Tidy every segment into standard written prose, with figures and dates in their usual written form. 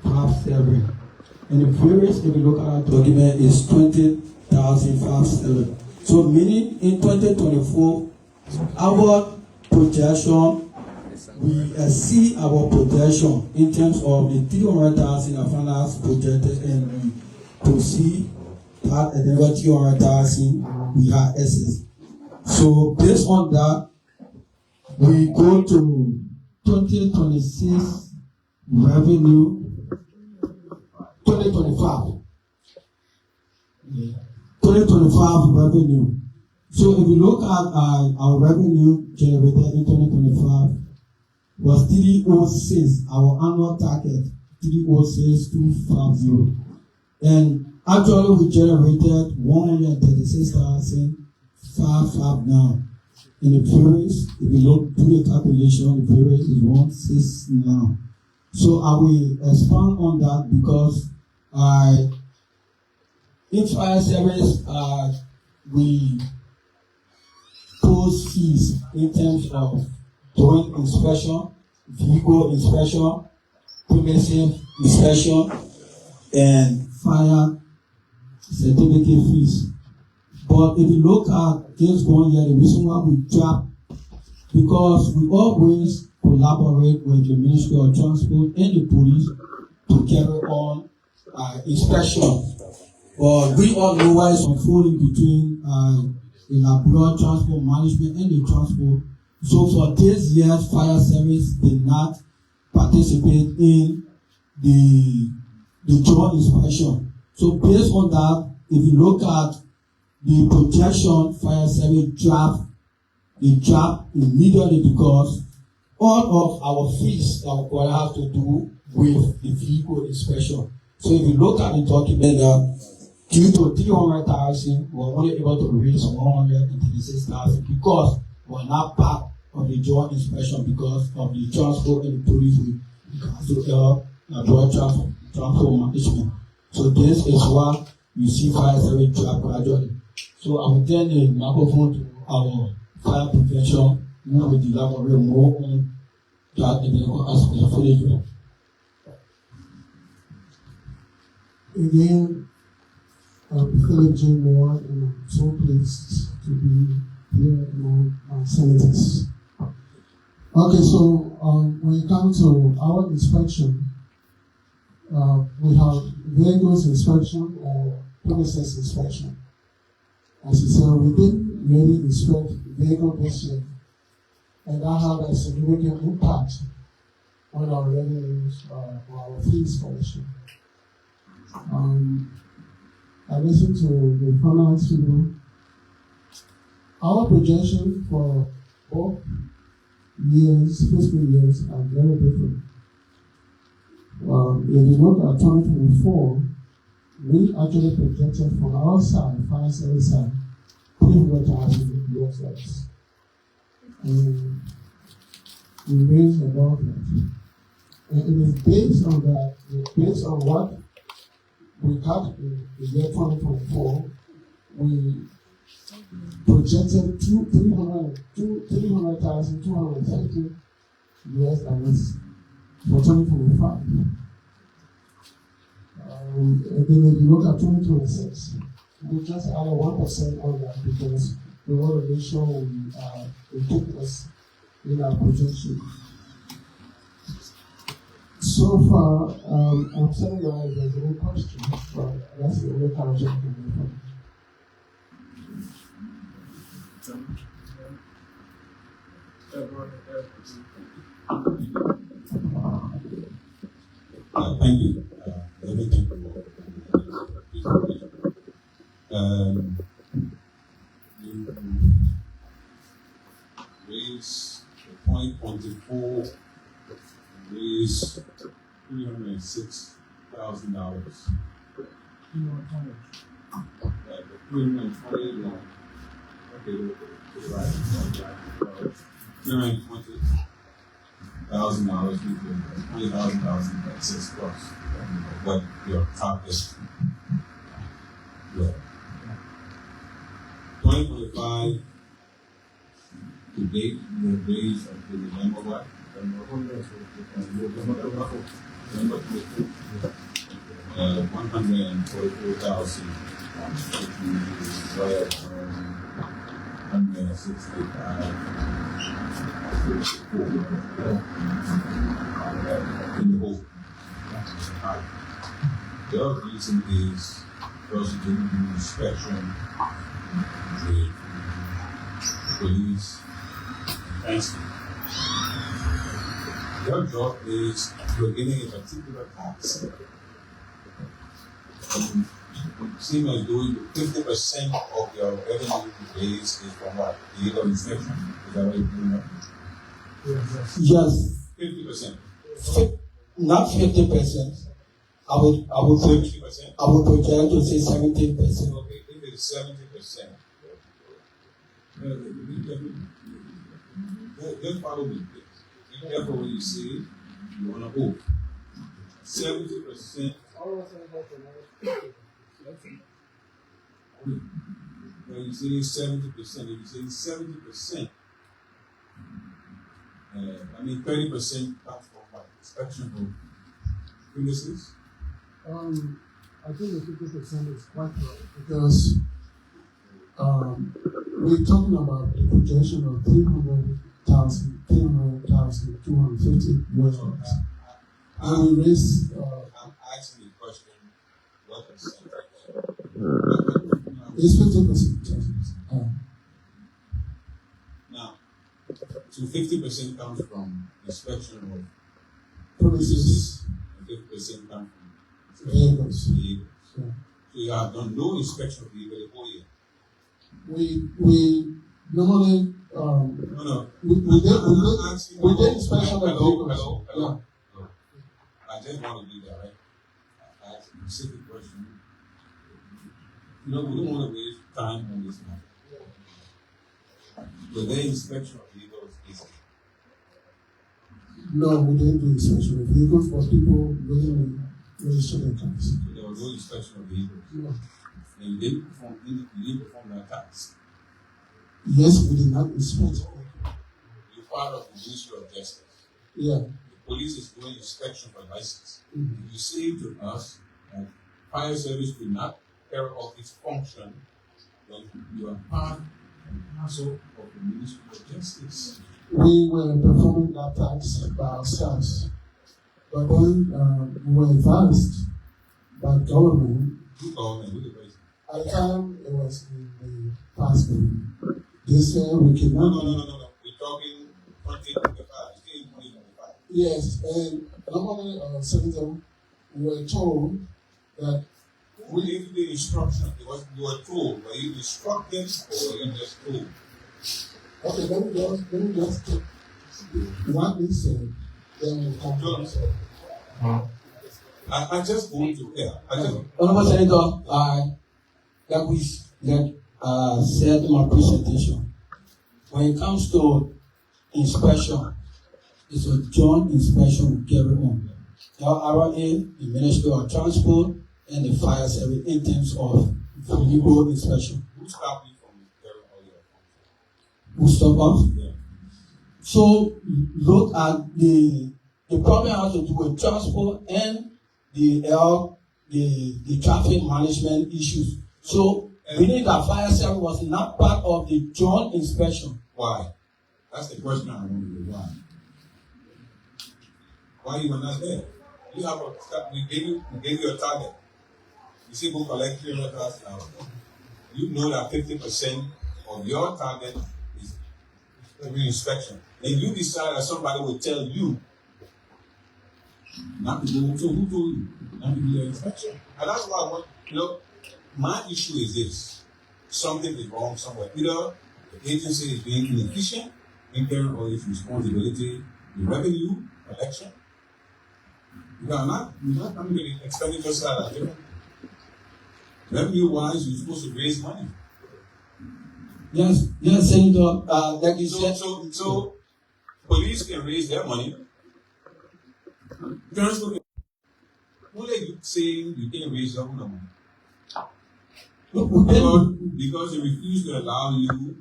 20,507. And the variance, if you look at our document, is 20,507. So meaning in 2024, our projection, we exceed our projection in terms of the 300,000 that finance projected, and we proceed that another 300,000 we have excess. So based on that, we go to 2026 revenue, 2025. 2025 revenue. So if you look at our revenue generated in 2025 was 306, our annual target 306,250, and actually we generated 136,559. And the variance, if you look do the calculation, the variance is 169. So I will expand on that because in fire service, we pose fees in terms of doing inspection, vehicle inspection, premises inspection, and fire certificate fees. But if you look at this one year, the reason why we drop, because we always collaborate with the Ministry of Transport and the police to carry on inspection. But we all know why it's unfolding between the Liberian Transport Management and the transport. So for this year's fire service did not participate in the joint inspection. So based on that, if you look at the projection, fire service drop immediately because all of our fees that we have to do with the vehicle inspection. So if you look at the document, due to 300,000, we were only able to raise 136,000 because we're not part of the joint inspection because of the transport and the police with transport management. So this is why you see fire service drop gradually. So I will turn the microphone to our fire prevention, who will elaborate more on that aspect for the Again, Philip J. Moore, and I'm so pleased to be here among my senators. Okay, so when it comes to our inspection, we have vehicles inspection or premises inspection. As you said, we didn't really inspect vehicle this year, and that had a significant impact on our revenues or our fees collection. I listened to the finance people. Our projection for both years, fiscal years, are very different. If you look at 2024, we actually projected from our side, fire service side, $300,000. And we raised above that. And it is based on that, based on what we got in the year 2024, we projected $300,250 for 2025. And then if you look at 2026, we just added 1% on that because we want to make sure we keep us in our projection. So far, I'm saying that if there's any questions, but that's the only kind of check I can do. Thank you. Everything for you raise the point 24, raise $306,000. $320,000, $20,000 excess plus what your top is. 2025 to date, the raise of the number what? Number 144,000, which is right 165 in the whole. The other reason is because you didn't do inspection with police and your job is you're getting a particular tax. You seem like doing 50% of your revenue base is from what? Illegal inspection. Is that what you're doing? Yes, 50%. not 50%. I would 70%. I would project to say 70%. Okay, if it's 70%, just follow me. Be careful when you say you want to hold. 70%. When you say 70%, if you say 70%, 30% comes from what? Inspection of premises? I think the 50% is quite right because we're talking about a projection of 300,000, 250 million. And we raise. I'm asking the question, what percentage? It's 50%. Now, so 50% comes from inspection of Premises, and 50% comes from vehicles. vehicles. Yeah. So you have done no inspection of vehicles the whole year. We normally No. we did inspection of vehicles. Hello. I just want to do that, right? I asked a specific question. We don't want to waste time on this matter. The day inspection of vehicles is No, we didn't do inspection of vehicles for people willingly register their cars. so there was no inspection of vehicles. No. And you didn't perform that task. Yes, we did not inspect. You're part of the Ministry of Justice. Yeah. The police is doing inspection for license. Mm-hmm. If you say to us that fire service will not carry out its function, then you are part and parcel of the Ministry of Justice. We were performing that tax by ourselves. But then we were advised by government. Who called and who the person? At the time, it was in the past period. They said we cannot. No. We're talking 2025. You came 2025. Yes, and normally, Senator, we were told that Who gave you the instruction? Because you were told. Were you instructed or were you just told? okay, let me just take what they said, then we'll come to it. I just want to hear. Honorable Senator, like we said in my presentation, when it comes to inspection, it's a joint inspection with everyone. LRA, the Ministry of Transport, and the fire service in terms of legal inspection. Who stopped you from carrying all your functions? Who stop us? Yeah. So look at the problem has to do with transport and the traffic management issues. So we need that fire service was not part of the joint inspection. Why? That's the question I want to do. Why? Why you were not there? You have we gave you a target. You see, go collect 300,000 hours. You know that 50% of your target is every inspection. And you decide that somebody will tell you not to do. So who told you not to do your inspection? And that's why I want, my issue is this. Something is wrong somewhere. Either the agency is being inefficient in carrying all its responsibility, the revenue collection. You are not coming to the expenditure side. Revenue-wise, you're supposed to raise money. Yes, Senator. Like you said. So police can raise their money. Transport. Who are you saying you can't raise your own money? Because they refuse to allow you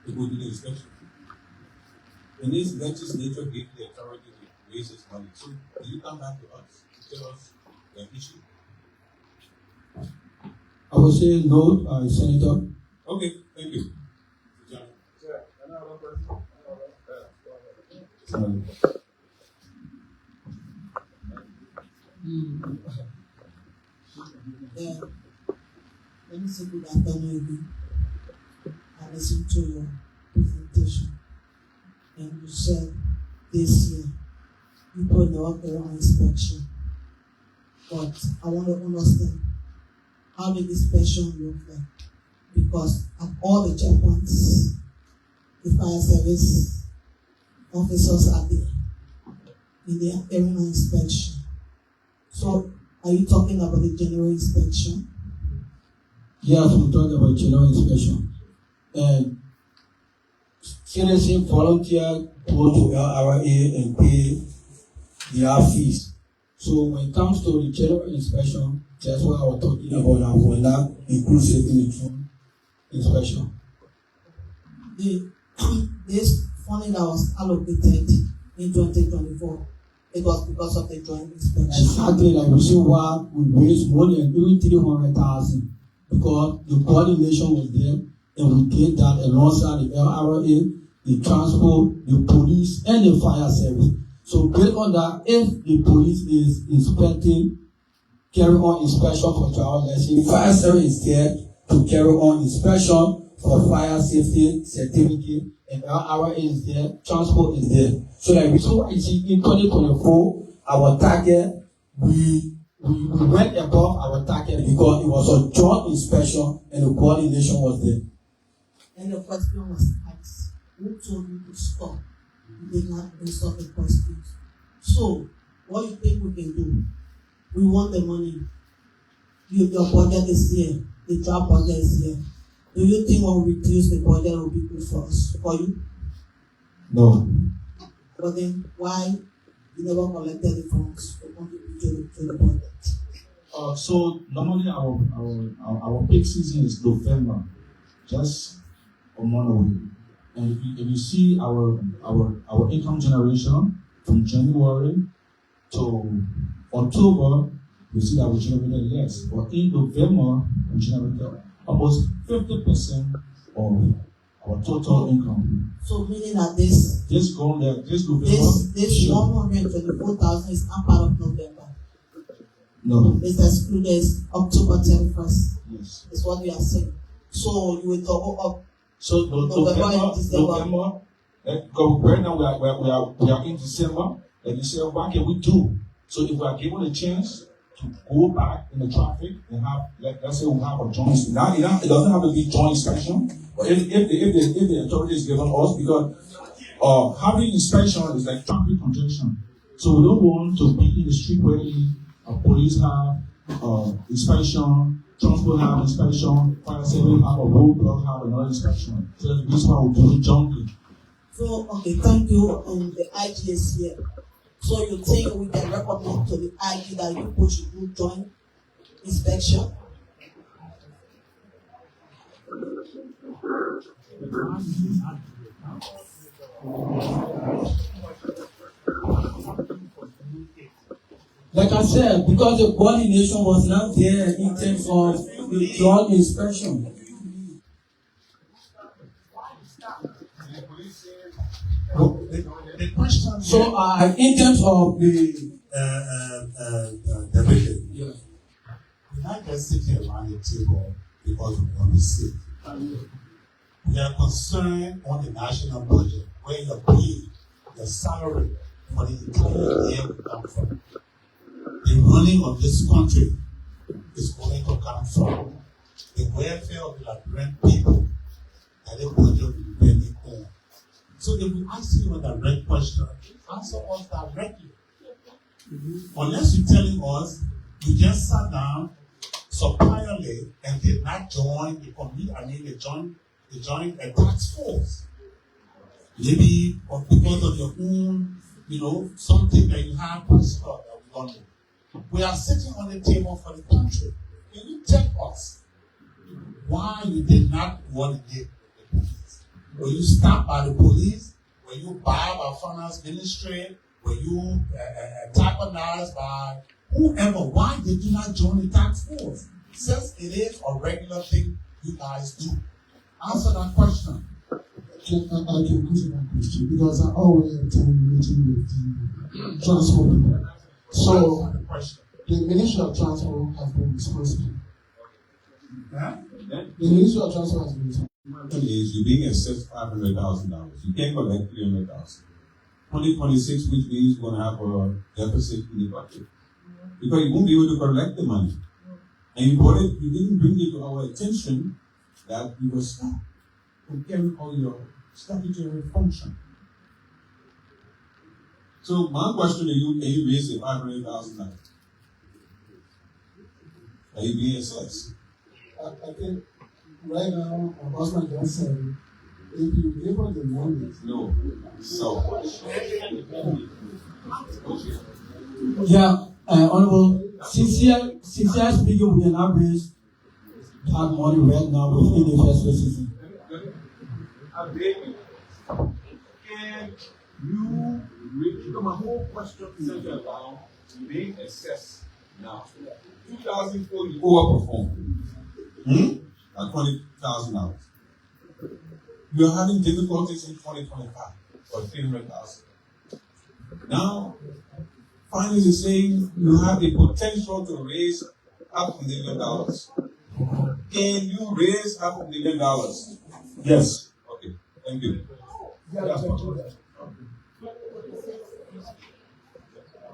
to go to the inspection. And this legislature gave the authority to waste his money. So will you come back to us to tell us the issue? I would say no, Senator. Okay, thank you. Let me say good afternoon. I listened to your presentation, and you said this year people know their own inspection. But I want to understand how the inspection look like, because at all the checkpoints, the fire service officers are there in their area inspection. So, are you talking about the general inspection? Yes, we talk about general inspection. And citizen volunteer go to LRA and pay their fees. So when it comes to the general inspection, that's what I was talking about. I will not inclusive in the phone inspection. This funding that was allocated in 2024, it was because of the joint inspection. Exactly, like we see why we raised more than even 300,000 because the coordination was there, and we did that alongside the LRA, the transport, the police, and the fire service. So based on that, if the police is inspecting, carry on inspection for child lesson, the fire service is there to carry on inspection for fire safety certificate, and LRA is there, transport is there. So like we saw in 2024, our target, we went above our target because it was a joint inspection and the coordination was there. And the question was asked, who told you to stop? You did not stop the question. So, what do you think we can do? We want the money. Your budget is here. The draft budget is here. Do you think when we reduce the budget will be good for us, for you? No. But then why you never collected the funds to contribute to the budget? So normally our peak season is November, just a month away. And if you see our income generation from January to October, you see that we generated less. But in November, we generated almost 50% of our total income. So meaning that this November, this 124,000 is not part of November. No. It's excluded October 31st. Yes. Is what we are saying. So you will double up. So November, because right now we are in December, and you say, what can we do? So if we are given a chance to go back in the traffic and have, let's say we have a joint, now it doesn't have to be joint inspection, but if the authority is given us, because having inspection is like traffic congestion. So we don't want to be in the street where police have inspection, transport have inspection, fire service have a roadblock have another inspection. So that's the reason why we do it jointly. So okay, thank you. The IG is here. So you think we can recommend to the IG that you put should do joint inspection? Like I said, because the coordination was not there in terms of the joint inspection. The question So in terms of the division, yeah. we're not just sitting around the table because we want to sit. We are concerned on the national budget where your pay, your salary for the entire year will come from. The running of this country is going to come from the welfare of the Liberian people, and the budget will be very clear. So if we ask you a direct question, answer us directly. Unless you're telling us you just sat down suppliantly and did not join the committee, they joined a task force. Maybe because of your own, something that you have personal that we don't know. We are sitting on the table for the country. Can you tell us why you did not coordinate with the police? Were you stopped by the police? Were you barred by finance ministry? Were you antagonized by whoever? Why did you not join the task force? Since it is a regular thing you guys do. Answer that question. I can answer that question because I always attend meeting with the transport people. So the Ministry of Transport has been responsible. The Ministry of Transport has been responsible. Is you're being assessed $500,000. You can't collect $300,000. 2026, which means you're going to have a deficit in the budget because you won't be able to collect the money. And you didn't bring it to our attention that you were stopped from carrying all your statutory function. So my question to you, can you raise the $500,000? Are you being assessed? I think right now, our husband just said, if you give us the money. No. So. Yeah, Honorable, sincere speaking, we cannot raise that money right now within the first season. I beg you. Can you read my whole question centered around being assessed now? 2004, you overperformed. At $20,000. You're having difficulties in 2025 for $300,000. Now, finally, you're saying you have the potential to raise $500,000. Can you raise $500,000? Yes. Okay. Thank you.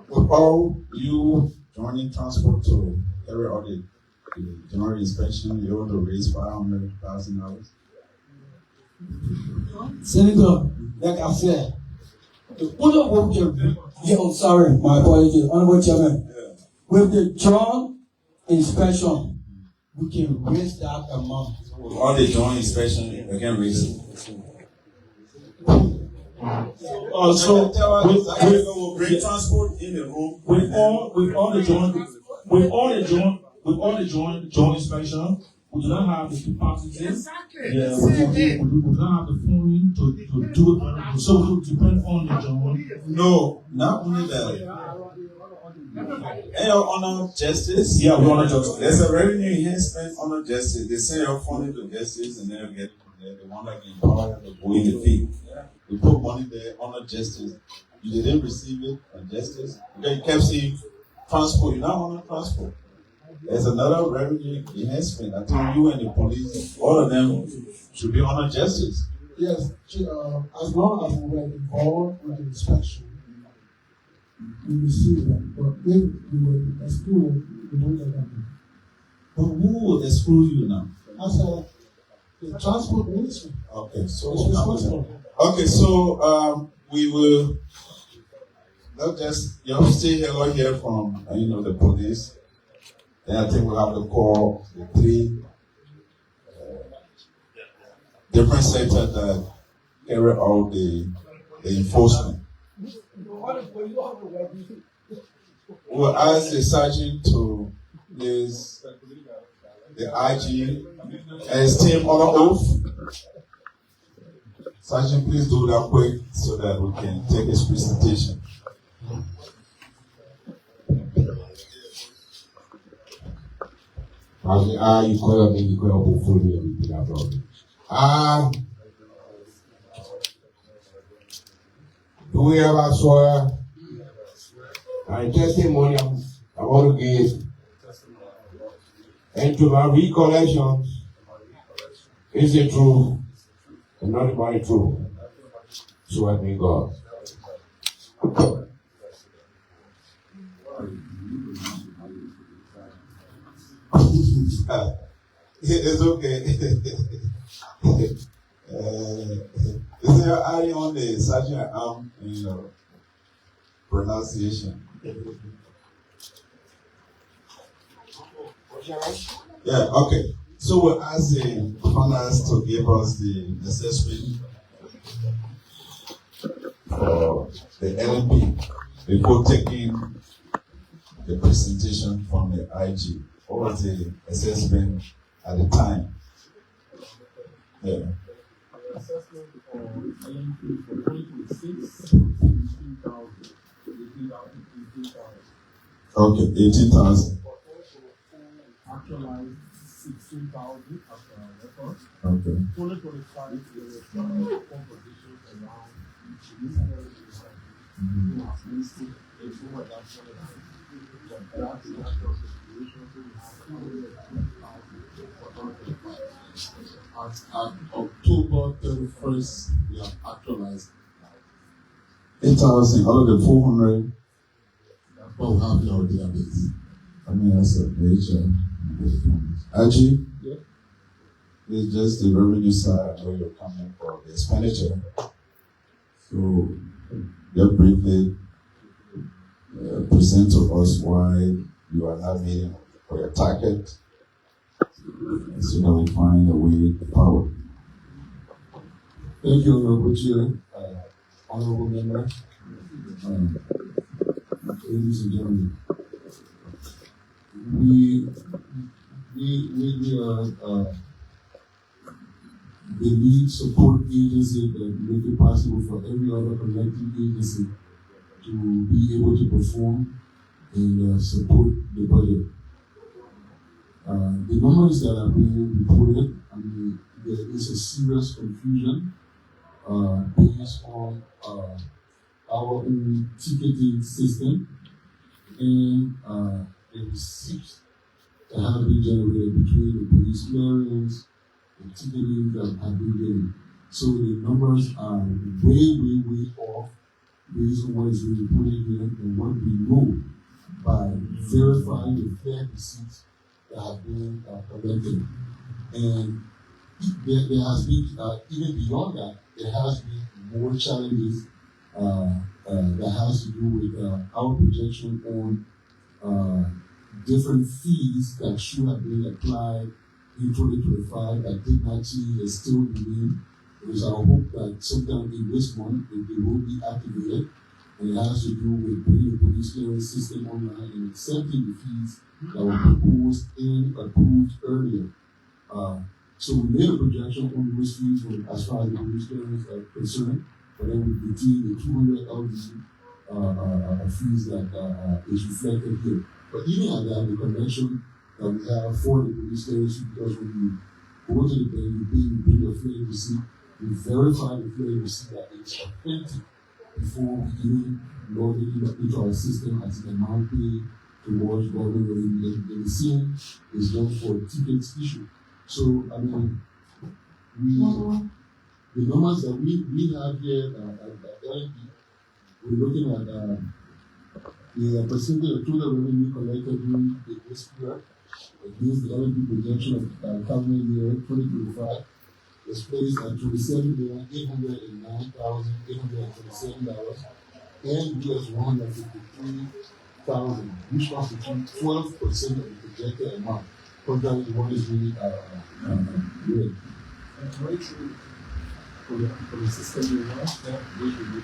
With all you joining transport to carry out the general inspection, you want to raise $500,000? Senator, like I said, sorry, my apologies, Honorable Chairman. Yeah. With the joint inspection, we can raise that amount. All the joint inspection, you can raise it. Also, bring transport in the room. with all the joint inspection, we do not have the capacity. Yeah, we do not have the funding to do it. So we will depend on the joint. No, not only that. And your honor justice. Yeah, we honor justice. There's a revenue enhancement honor justice. They say you're funding to justice and then get the one like empower to go in the field. We put money there, honor justice. You didn't receive it on justice. You kept saying transport, you not honor transport. There's another revenue enhancement. I think you and the police, all of them should be honor justice. Yes, as long as we were involved with the inspection, we receive that. But if we were excluded, we don't get that. But who will exclude you now? As the transport ministry. Okay, so It's responsible. okay, so we will not just you stay here or hear from the police. Then I think we'll have to call the three different sectors that carry out the enforcement. We'll ask the sergeant to place the IG and his team on oath. Sergeant, please do that quick so that we can take his presentation. You call me, you call fully do we have a swear? And testimony I want to give. And to my recollection is the truth and not my truth. So help me God. It's okay. Is there eye on the sergeant pronunciation? Yeah, okay. So we'll ask the partners to give us the assessment for the LMP before taking the presentation from the IG. What was the assessment at the time? Yeah. Assessment for LMP for 2026, 15,000. Okay, 18,000. Actualized 16,000 after our record. Okay. 2025 there were some compositions around this area in our listed in over that 20. But that is actual situation, so we have 220,000 for 2025. At October 31st, we have actualized 8,000 out of the 400. that's what we have in our database. I mean, that's a major. Aji? Yeah. It's just the revenue side where you're coming for the expenditure. So, just briefly present to us why you are not meeting for your target so that we find a way forward. Thank you, Honorable Chair, Honorable Member, ladies and gentlemen. We are the lead support agency that make it possible for every other connecting agency to be able to perform and support the budget. The numbers that are being reported, I mean, there is a serious confusion based on our own ticketing system and the receipts that have been generated between the police clearance and ticketing that have been given. So the numbers are way off based on what is being reported here and what we know by verifying the fair receipts that have been collected. And there has been, even beyond that, there has been more challenges that has to do with our projection on different fees that should have been applied in 2025 that did not change and still remain. It is our hope that sometime in this month they will be activated, and it has to do with bringing the police clearance system online and accepting the fees that were proposed and approved earlier. So we made a projection on those fees as far as the police clearance are concerned, but then we retain the 200 LD fees that is reflected here. But even at that, the connection that we have for the police clearance, because when you go to the bank, you bring your flag receipt, we verify the flag receipt that it's authentic before we even load it into our system as an amount paid towards government revenue. And the same is done for tickets issued. So, I mean, the numbers that we have here at LNP, we're looking at the percentage of total revenue collected during this period against the LNP projection of calendar year 2025 is placed at $27,809,827 and US $153,000, which constitutes 12% of the projected amount. Contrary to what is really good. For the system we want, we should be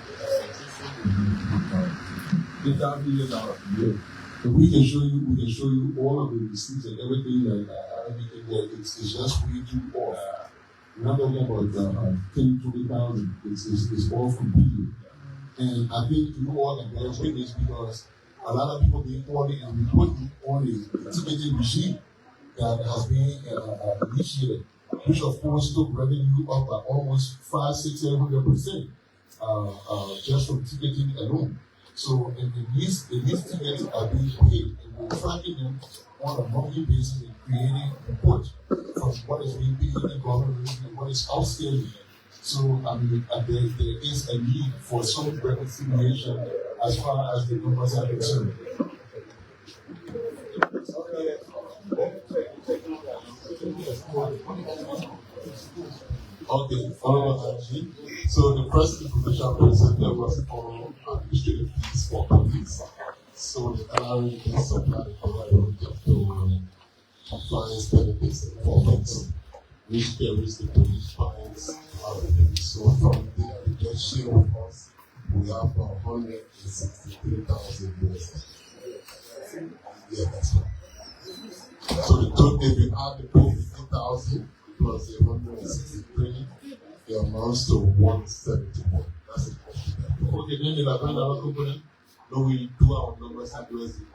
So we can show you all of the receipts and everything that everything there. It's just way too off. We're not talking about 10,000-20,000. It's off completely. And I think you all can bear witness because a lot of people being poorly and reporting on the ticketing regime that has been initiated, which of course took revenue up by almost 500-700% just from ticketing alone. So these tickets are being paid, and we're tracking them on a monthly basis and creating reports from what is being paid in the government and what is outstanding. So I mean, there is a need for some reconciliation as far as the numbers are concerned. Okay, so the first information presented was on administrative fees for police. So the LRA can supply the provider to compliance benefits and profits, which carries the police fines. So from the projection of us, we have 163,000 US. Yeah, that's right. So the total, if you add the 50,000 plus the 163, it amounts to 171. That's it. Okay, then the $11 component. No, we do our numbers accurately.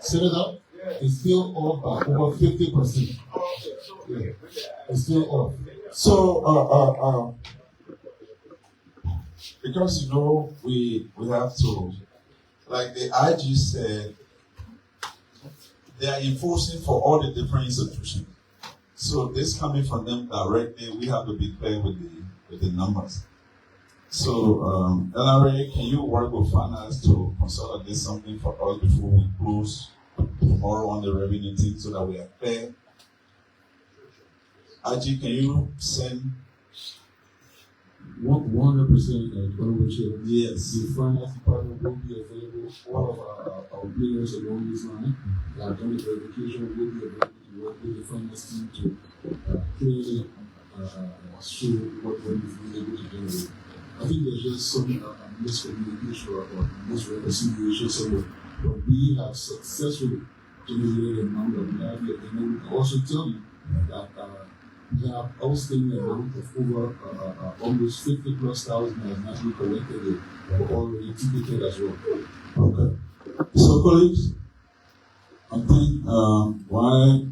Senator, it's still off by over 50%. Yeah, it's still off. So, because we have to, like the IG said, they are enforcing for all the different institutions. So this coming from them directly, we have to be clear with the numbers. So, LRA, can you work with finance to consolidate something for us before we close tomorrow on the revenue team so that we are clear? IG, can you send 100%, yes? the finance department will be available. All of our players along this line, during the verification, will be available to work with the finance team to clearly show what we've been able to generate. I think there's just some miscommunication or misrepresentation somewhere. But we have successfully generated a number. We have yet, and then we can also tell you that we have outstanding amount of over almost 50,000+ that has not been collected yet, but already ticketed as well. Okay. So, colleagues, I think while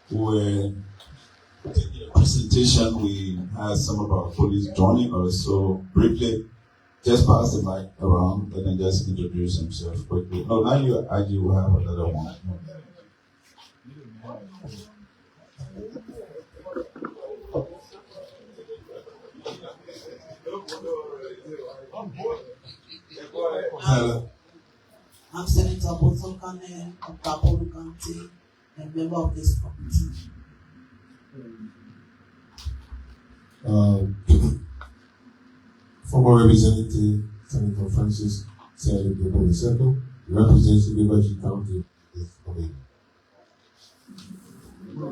we're taking a presentation, we had some of our colleagues joining us. So, briefly, just pass the mic around and then just introduce themselves quickly. No, now you IG will have another one. Hello. I'm Senator Botokane of Kapolu County, a member of this committee. Former Representative Senator Francis Senator Second, representing Liberty County. My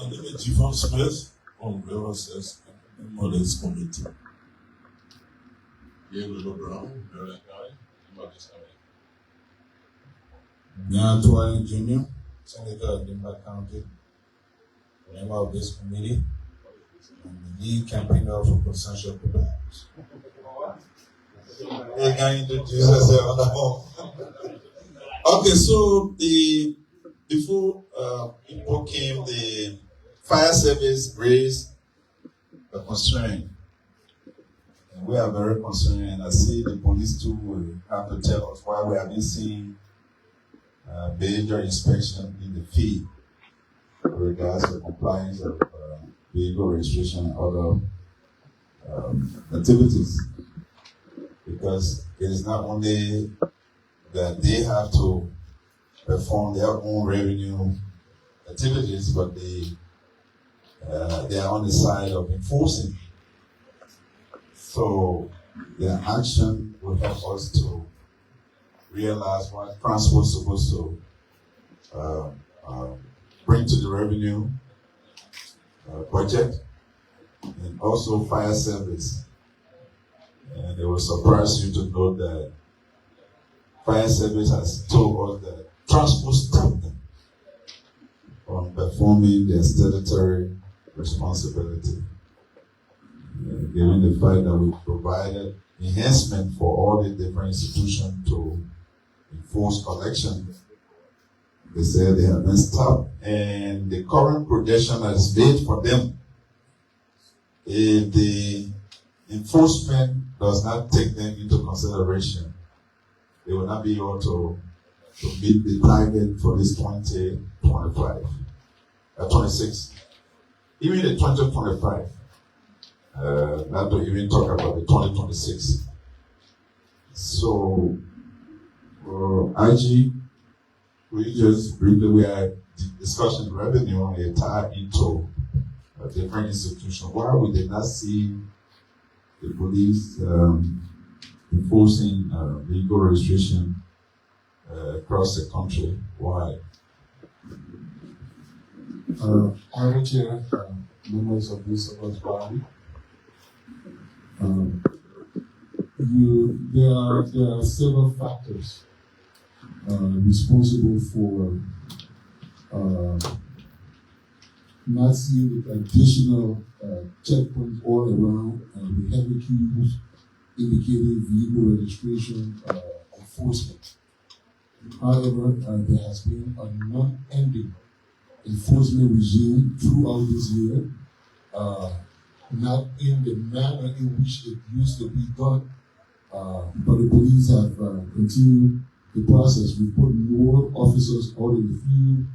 name is Jivon Smith from River Access for this committee. Gabriel Brown, Maryland County, member of this committee. Nyan Tuan Jr., Senator of Denver County, member of this committee, and the lead campaigner for consensual programs. You can introduce yourself on the phone. Okay, so before people came, the fire service raised a concern. And we are very concerned, and I see the police too will have to tell us why we have been seeing major inspection in the field with regards to compliance of vehicle registration and other activities. Because it is not only that they have to perform their own revenue activities, but they are on the side of enforcing. So their action will help us to realize what transport is supposed to bring to the revenue budget, and also fire service. And it will surprise you to know that fire service has told us that transport stopped them from performing their statutory responsibility. Given the fact that we provided enhancement for all the different institutions to enforce collection, they said they have been stopped. And the current projection that is made for them, if the enforcement does not take them into consideration, they will not be able to meet the target for this 2025, 26. Even the 2025, not to even talk about the 2026. So, IG, we just briefly, we are discussing revenue and it tied into a different institution. Why we did not see the police enforcing vehicle registration across the country? Why? Honorable Chair, members of this august body, there are several factors responsible for not seeing the traditional checkpoints all around with heavy queues indicating vehicle registration enforcement. However, there has been a non-ending enforcement regime throughout this year, not in the manner in which it used to be done, but the police have continued the process. We put more officers out in the field.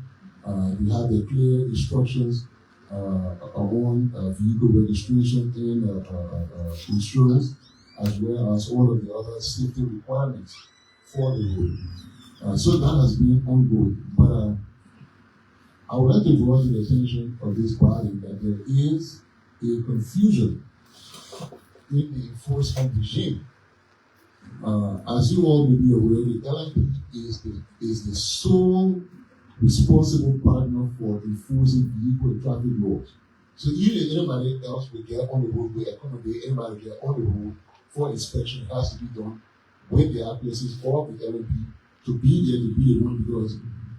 We have the clear instructions on vehicle registration and insurance, as well as all of the other safety requirements for the road. So that has been ongoing. But I would like to draw to the attention of this body that there is a confusion in the enforcement regime. As you all may be aware, the LMP is the sole responsible partner for enforcing vehicle and traffic laws. So even anybody else will get on the road, will accommodate anybody get on the road for inspection, it has to be done with the acquiescence of the LMP to be there to be the one, because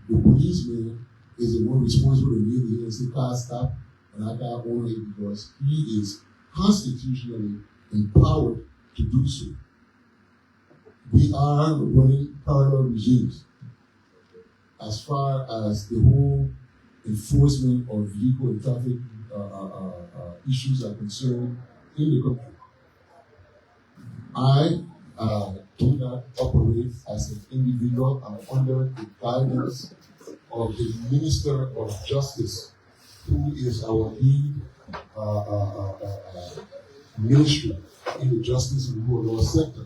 the policeman is the one responsible to leave here and say, car stop, and I can't honor it because he is constitutionally empowered to do so. We are running parallel regimes as far as the whole enforcement of vehicle and traffic issues are concerned in the country. I do not operate as an individual. I'm under the guidance of the Minister of Justice, who is our lead ministry in the justice and rule of law sector.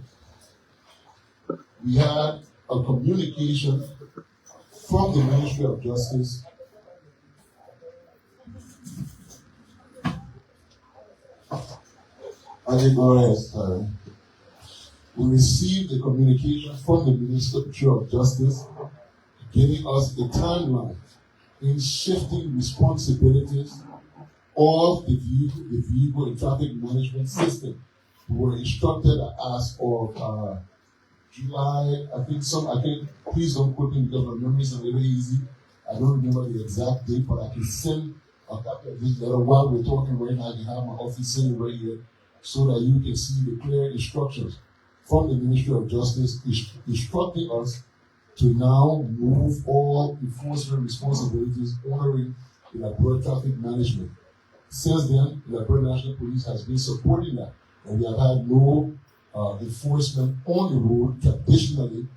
We had a communication from the Ministry of Justice we received a communication from the Ministry of Justice giving us a timeline in shifting responsibilities of the vehicle and traffic management system. We were instructed as of July, I think, please don't quote me because my memory is a little easy. I don't remember the exact date, but I can send a copy of this letter while we're talking right now. I can have my office send it right here so that you can see the clear instructions from the Ministry of Justice instructing us to now move all enforcement responsibilities honoring the Liberia traffic management. Since then, the Liberia National Police has been supporting that, and we have had no enforcement on the road traditionally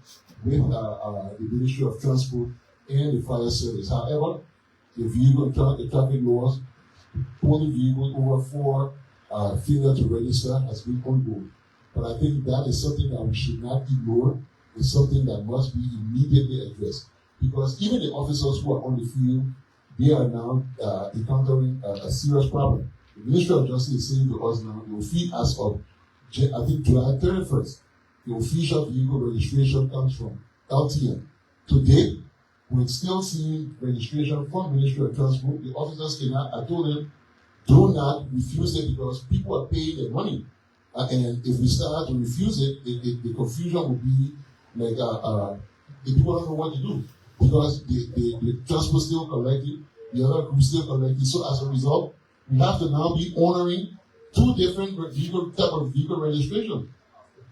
with the Ministry of Transport and the Fire Service. However, the vehicle and traffic laws, pulling vehicles over for failure to register has been ongoing. But I think that is something that we should not ignore. It's something that must be immediately addressed. Because even the officers who are on the field, they are now encountering a serious problem. The Ministry of Justice is saying to us now, the fee as of I think July 31st, the official vehicle registration comes from LTM. Today, we're still seeing registration from Ministry of Transport. The officers cannot, I told them, do not refuse it because people are paying their money. And if we start to refuse it, the confusion will be like the people don't know what to do because the transport still collecting, the other group still collecting. So as a result, we have to now be honoring two different type of vehicle registration.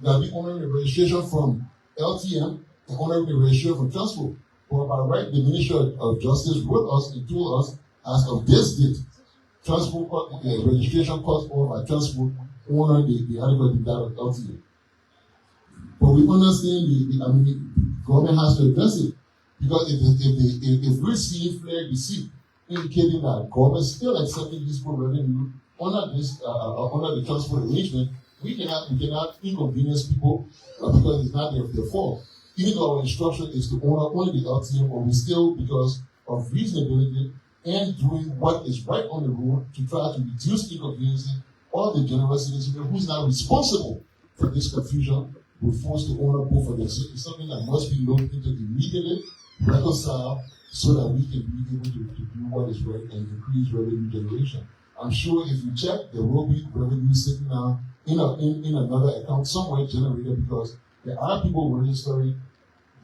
We have to be honoring the registration from LTM and honoring the registration from transport. But by right, the Ministry of Justice wrote us and told us as of this date, transport registration costs off by transport honor the adequate data of LTM. But we understand the government has to address it because if we're seeing flag receipt indicating that government is still accepting this revenue under the transport arrangement, we cannot inconvenience people because it's not their fault. Even though our instruction is to honor only the LTM, but we still, because of reasonability and doing what is right on the road to try to reduce inconvenience of the general citizen who's not responsible for this confusion, we're forced to honor both of them. So it's something that must be looked into immediately, reconcile, so that we can be able to do what is right and increase revenue generation. I'm sure if you check, there will be revenue sitting now in another account somewhere generated because there are people registering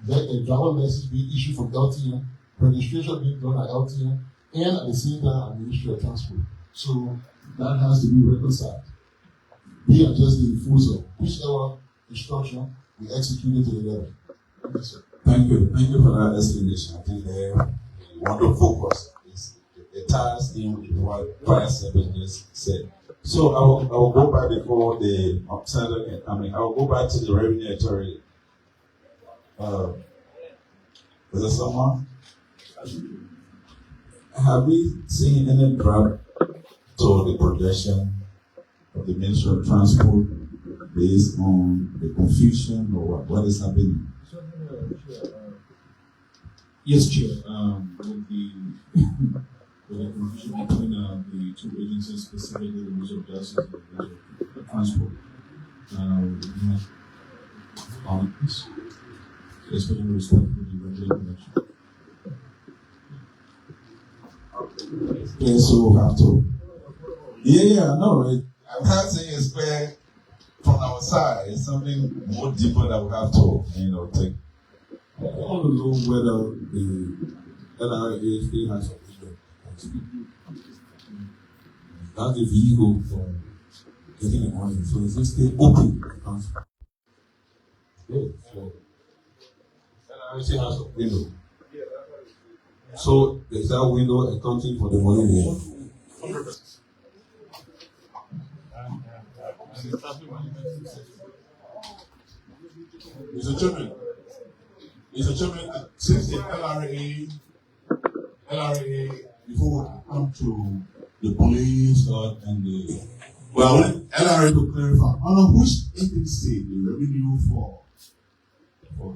that a driver license being issued from LTM, registration being done at LTM, and at the same time, a Ministry of Transport. So that has to be reconciled. We are just the enforcer. Whichever instruction, we execute it to the letter. Yes, sir. Thank you for that explanation. I think they want to focus. It ties in with what Fire Service just said. So I will go back before the Senator coming. I will go back to the Revenue Authority. Is there someone? Have we seen any drop to the projection of the Ministry of Transport based on the confusion or what is happening? Yes, Chair. With the confusion between the two agencies, specifically the Ministry of Justice and the Ministry of Transport, we have comments, especially with respect to the revenue collection. Yes, so we'll have to. Yeah, no. I'm not saying it's fair from our side. It's something more deeper that we have to, take. I want to know whether the LRA still has a vision. That's the vehicle for getting the money. So is it still open? Yeah, so LRA still has a window. So is that window accounting for the money we have? Mr. Chairman, since the LRA, before we come to the police and the, LRA to clarify, under which agency the revenue for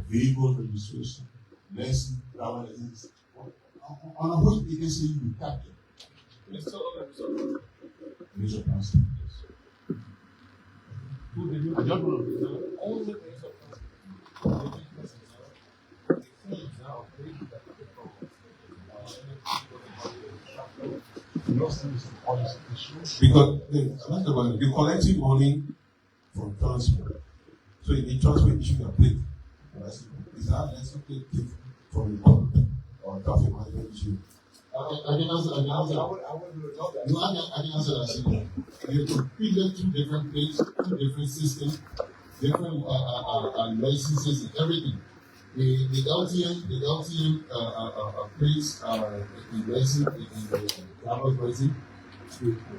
vehicle registration, license, driver license, under which agency you capture? Minister of Transport. I don't know. Only Minister of Transport. Because you're collecting money from transport. So the transport issue are paid. Is that necessarily different from the or traffic management issue? I can answer that. No, I can answer that. They're completely two different places, two different systems, different licenses and everything. The LTM plates are the license and the driver's license.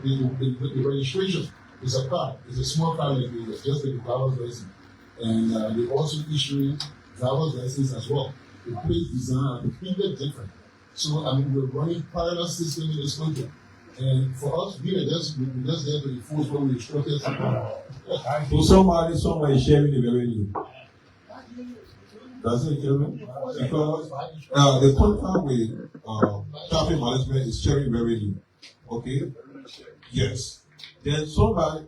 The registration is a car. It's a small car like just like the driver's license. And they're also issuing driver's license as well. The plate design are completely different. So we're running parallel system in this country. And for us, we're just there to enforce what we instructed to do. So somebody somewhere is sharing the revenue. That's it, Chairman. Because the contract with traffic management is sharing revenue. Okay? Yes. Then somebody,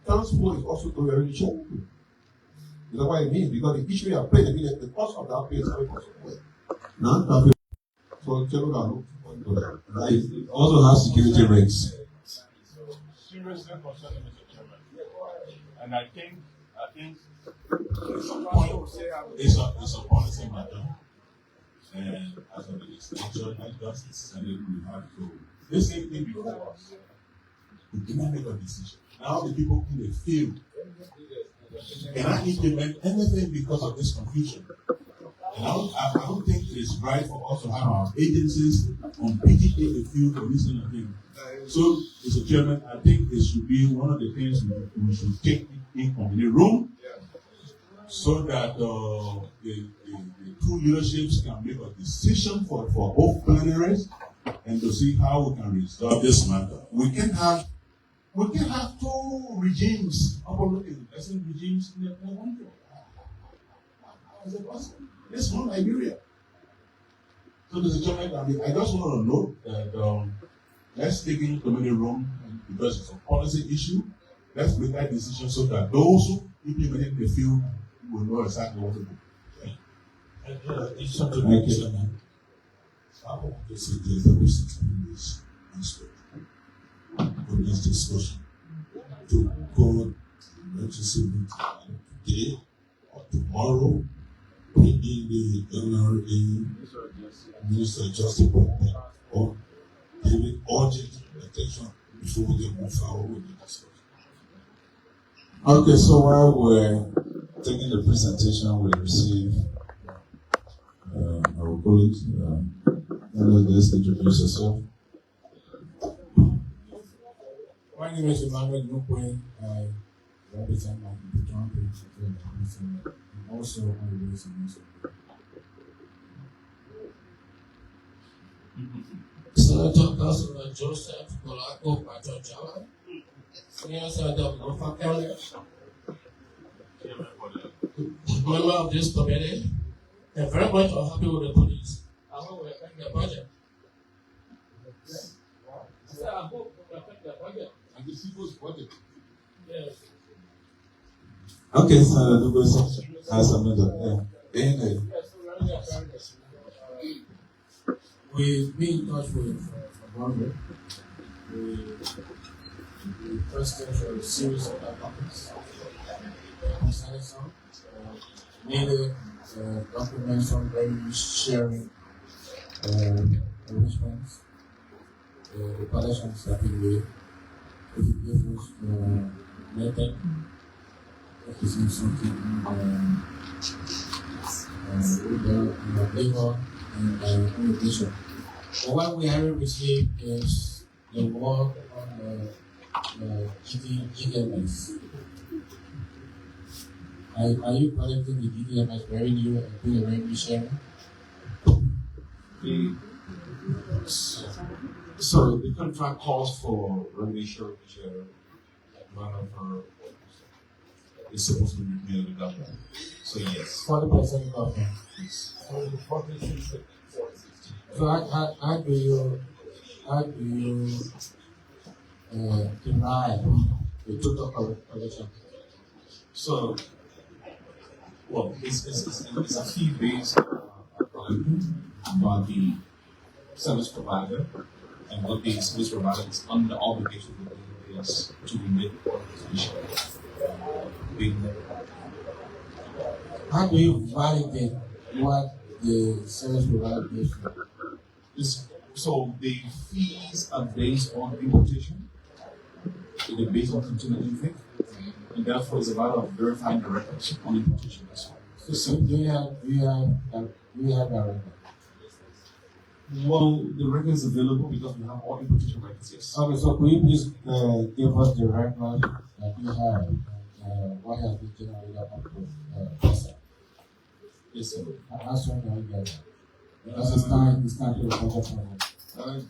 transport is also doing revenue sharing. You know what I mean? Because the issue you are paying, the cost of that pay is coming from somewhere. Non-traffic. So, Chairman, it also has security rates. Seriously concerned, Mr. Chairman. And I think it's a policy matter. And as of the extension, not justice, and then we have to. This same thing before us. We cannot make a decision. Now the people in the field cannot implement anything because of this confusion. And I don't think it's right for us to have our agencies on PTA the field for this kind of thing. So, Mr. Chairman, I think it should be one of the things we should take in from the room so that the two leaderships can make a decision for both plenaries and to see how we can resolve this matter. We can have two regimes operating, lesson regimes in one job. How is it possible? This one Liberia. So, Mr. Chairman, I just want to note that let's take into the room because it's a policy issue. Let's make that decision so that those who implement the field will know exactly what to do. It's something like this. I want to suggest that we sit in this aspect of this discussion to call emergency meeting today or tomorrow, bringing the NRA Minister of Justice or give it urgent attention before we move forward with the discussion. Okay, so while we're taking the presentation, we receive our colleagues. Let us introduce yourself. My name is Emmanuel Nukwe. I represent my Trump and also my race and Senator Councilor Joseph Kolako Pachochawa, Senior Senator of Norfolk County, member of this committee, and very much unhappy with the police. I hope we affect their budget. I hope we affect their budget. And the people's budget. Yes. Okay, Senator Douglas, as another. We've been in touch with Bombay. We requested for a series of documents. Concerning some, needed documents from revenue sharing arrangements, the collections that we made, if it gives us method, if it's in something with labor and immigration. But what we haven't received is the work on the GDMS. Are you collecting the GDMS revenue and doing the revenue sharing? So the contract calls for revenue sharing, which one of our is supposed to be made with the government. So yes. 40% government. Yes. So how do you deny the total collection? So, well, it's a fee-based about the service provider, and what the service provider is under the obligation to do is to remit organization. How do you validate what the service provider pays for? So the fees are based on importation, they're based on consumer income, and therefore it's a matter of verifying the records on importation. So do you have a record? Well, the record is available because we have all importation records, yes. Okay, so could you please give us the record that you have? What has been generated up to PESA? Yes, sir. How soon can we get that? Because it's time to the budget program.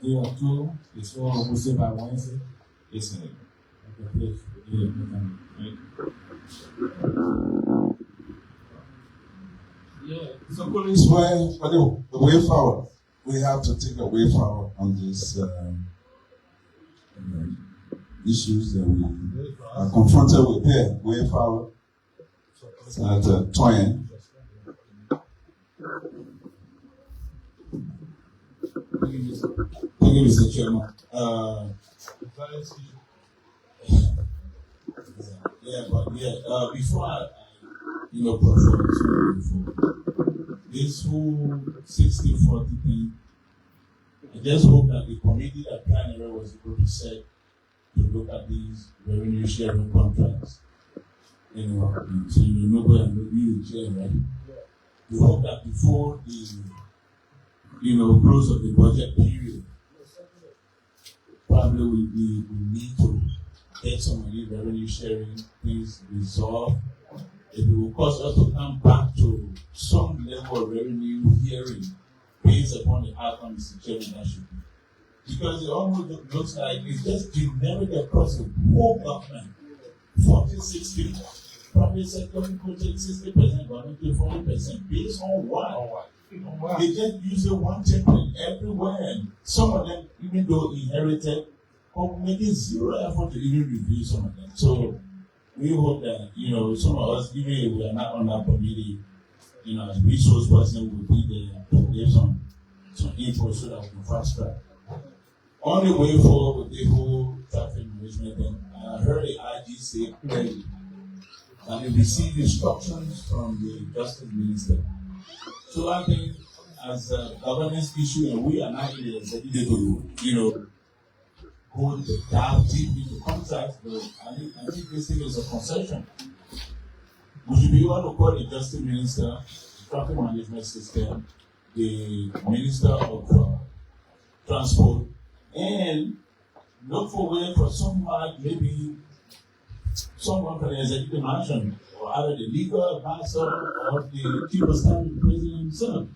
Day or two, it's all we say by Wednesday. Yes, sir. Okay, please. Yeah. So, police, the way forward, we have to take a way forward on these issues that we are confronted with here. Way forward. At Toyin. Thank you, Mr. Chairman. Before I this whole 60-40 thing, I just hope that the committee that primarily was able to set to look at these revenue sharing contracts. So you know where I'm chair, right? We hope that before the close of the budget period, probably we need to get some of these revenue sharing things resolved. It will cause us to come back to some level of revenue hearing based upon the outcome, Mr. Chairman, that should be. Because it almost looks like it's just generic across the whole government. 40-60, private sector could take 60%, government take 40%. Based on what? They just use the one template everywhere, and some of them, even though inherited, are making zero effort to even review some of them. So we hope that some of us, even if we are not on that committee, as resource person, will be there to give some input so that we can fast track. On the way forward with the whole traffic management thing, I heard the IG say clearly that they received instructions from the Justice Minister. So I think as a governance issue, and we are not in the executive to, hold the dive deep into contact, but I think this thing is a concession. We should be able to call the Justice Minister, the Traffic Management System, the Minister of Transport, and look for way for someone, maybe someone from the executive mansion, or either the legal advisor or the chief of staff of the president himself.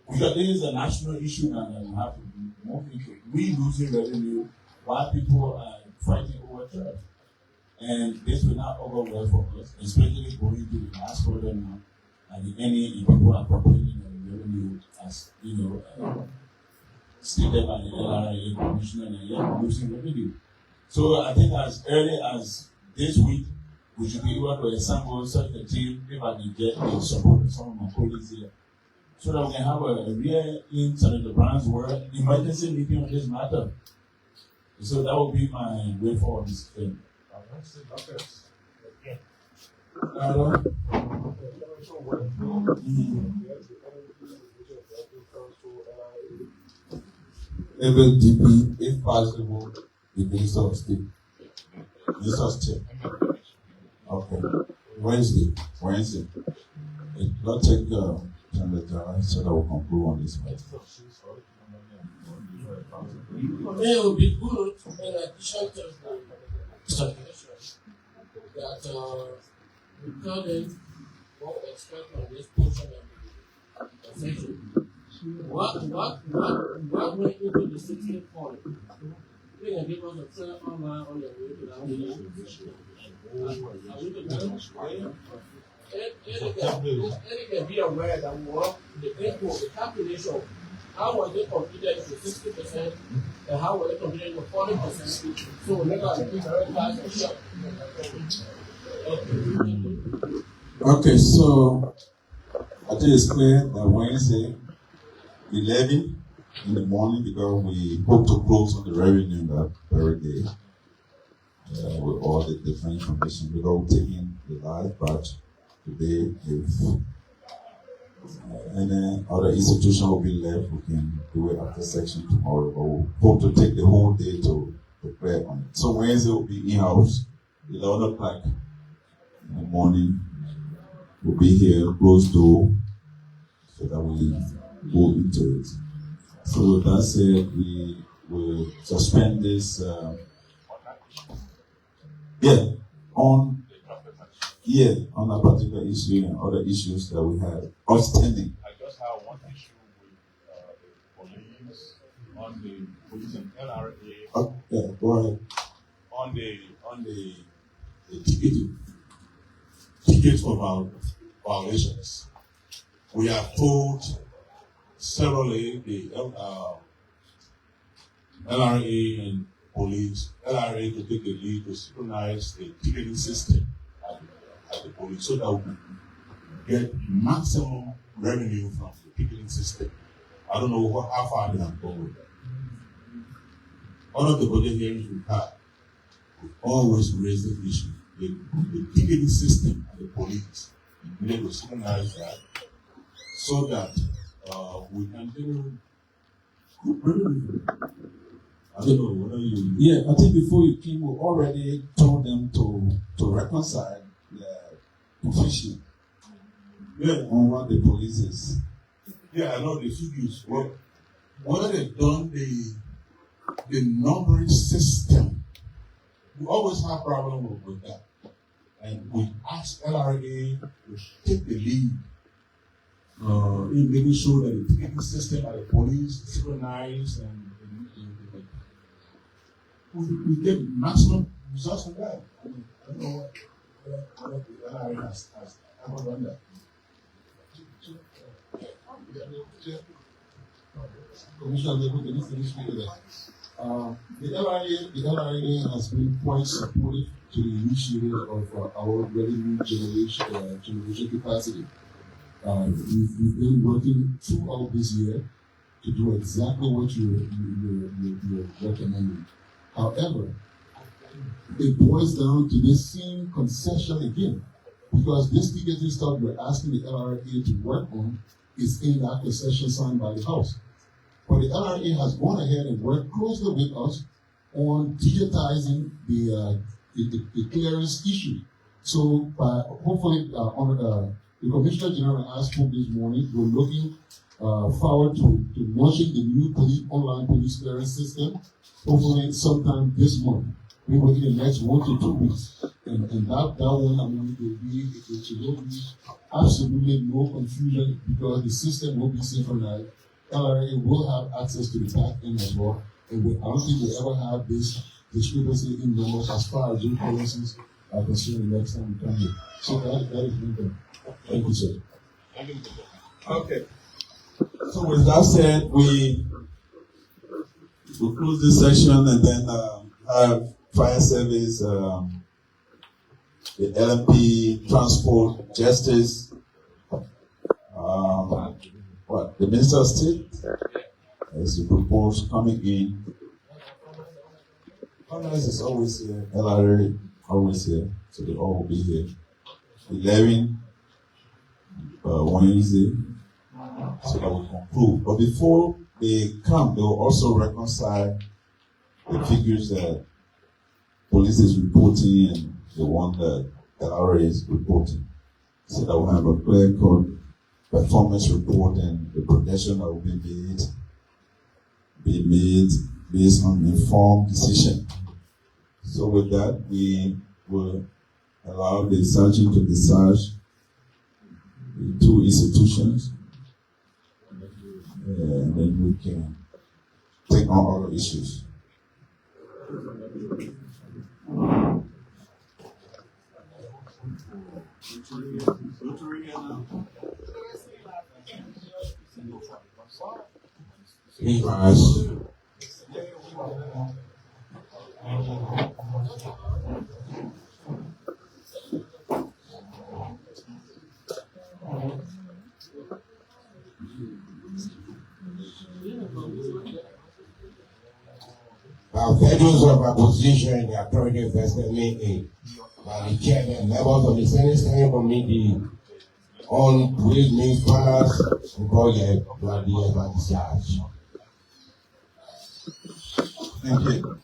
Because this is a national issue and we have to be more thinking. We losing revenue while people are fighting over trust. And this will not over well for us, especially going to the last quarter now. At the end, people are complaining that the revenue as stated by the LRA commissioner, and yet losing revenue. So I think as early as this week, we should be able to assemble such a team if I can get the support of some of my colleagues here, so that we can have a real in Senator Brown's word emergency meeting on this matter. So that will be my way forward, Mr. Chairman. MLDP, if possible, the Minister of State. Minister of State. Okay. Wednesday. It will take Senator so that we conclude on this matter. It would be good, in addition to that we tell them what we expect on this portion of the session. What went into the 16th point? You can give us a clear online on the way to that meeting. It can be aware that what the input, the calculation, how was it computed to 60% and how was it computed to 40%? So we never very fast. Okay, so I think it's clear that Wednesday, 11 in the morning, because we hope to close on the revenue that very day with all the different information. Because we're taking the live batch today, if any other institution will be left, we can do it after section tomorrow. But we hope to take the whole day to prepare on it. So Wednesday will be in-house, 11 o'clock in the morning. We'll be here, close door, so that we go into it. So with that said, we will suspend this. On a particular issue and other issues that we have outstanding. I just have one issue with the police and LRA. Okay, go ahead. On the tickets for violations. We have told severally the LRA and police, LRA to take the lead to synchronize the ticketing system at the police so that we get maximum revenue from the ticketing system. I don't know how far they have gone with that. All of the budget hearings we've had, we've always raised the issue. The ticketing system at the police, we need to synchronize that so that we can do good revenue. I don't know whether you. Yeah, I think before you came, we already told them to reconcile the position on what the police is. Yeah, I know the figures. Well, whether they've done the numbering system, we always have problems with that. And we asked LRA to take the lead in making sure that the ticketing system at the police is synchronized and we get maximum results from that. I don't know what the LRA has ever done that. Commissioner, the LRA has been quite supportive to the initiative of our revenue generation capacity. We've been working throughout this year to do exactly what you're recommending. However, it boils down to this same concession again, because this ticketing stuff we're asking the LRA to work on is in that concession signed by the House. But the LRA has gone ahead and worked closely with us on digitizing the clearance issue. So hopefully, the Commissioner General asked for this morning, we're looking forward to launching the new online police clearance system, hopefully sometime this month. We will in the next 1 to 2 weeks. And that one, I mean, it will be absolutely no confusion because the system will be synchronized. LRA will have access to the back end as well. And I don't think we'll ever have this discrepancy in numbers as far as your policies are concerned the next time we come here. So that is one thing. Thank you, sir. Okay. So with that said, we close this session and then have fire service, the LMP, transport, justice, the Minister of State is the proposed coming in. Congress is always here, LRA always here, so they all will be here. 11 Wednesday, so that will conclude. But before they come, they will also reconcile the figures that police is reporting and the one that LRA is reporting, so that we'll have a clear-cut performance report and the projection that will be made based on informed decision. So with that, we will allow the sergeant to discharge the two institutions, and then we can take on other issues. Federals of opposition in the authority vested me by the chairman, members of the Senate Standing Committee on Police Means Partners and call your bloody ever discharge. Thank you.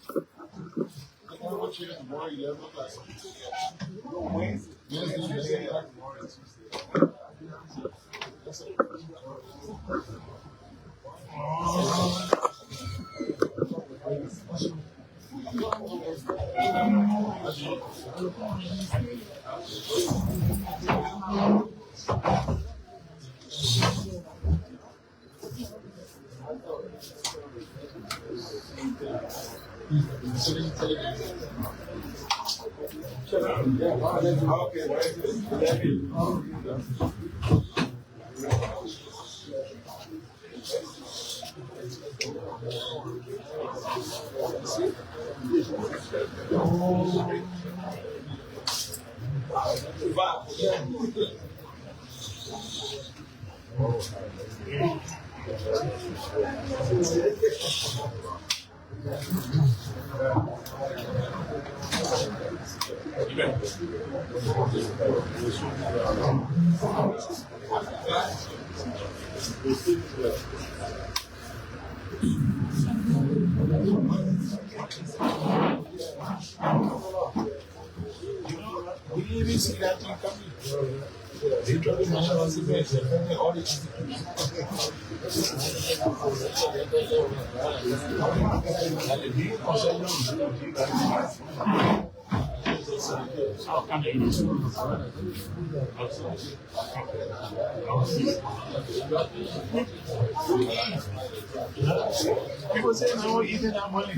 People say no eating that money.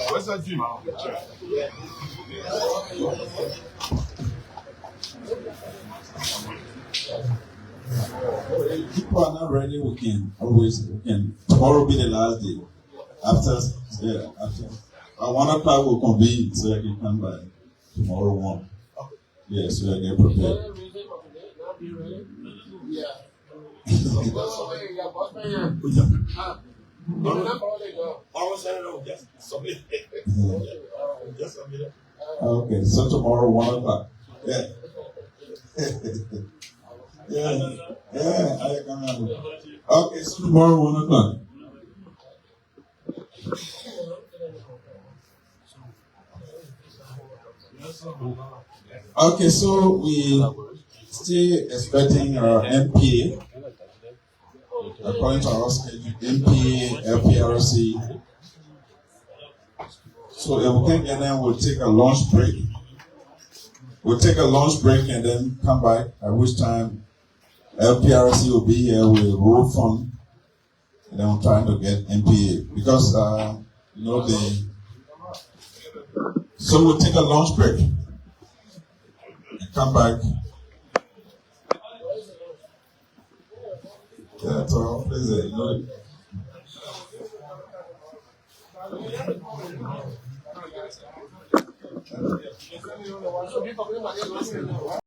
What's that do? People are not ready, we can. Tomorrow will be the last day. After. At 1 o'clock we'll convene so I can come by tomorrow morning. Yeah, so I get prepared. Okay, so tomorrow 1 o'clock. Yeah. Yeah, I can. Okay, so tomorrow 1 o'clock. Okay, so we still expecting our MPA. According to our schedule, MPA, LPRC. So if we can get them, we'll take a lunch break. We'll take a lunch break and then come back, at which time LPRC will be here with road fund. And then we're trying to get MPA. Because, so we'll take a lunch break. And come back. Yeah, it's our pleasure,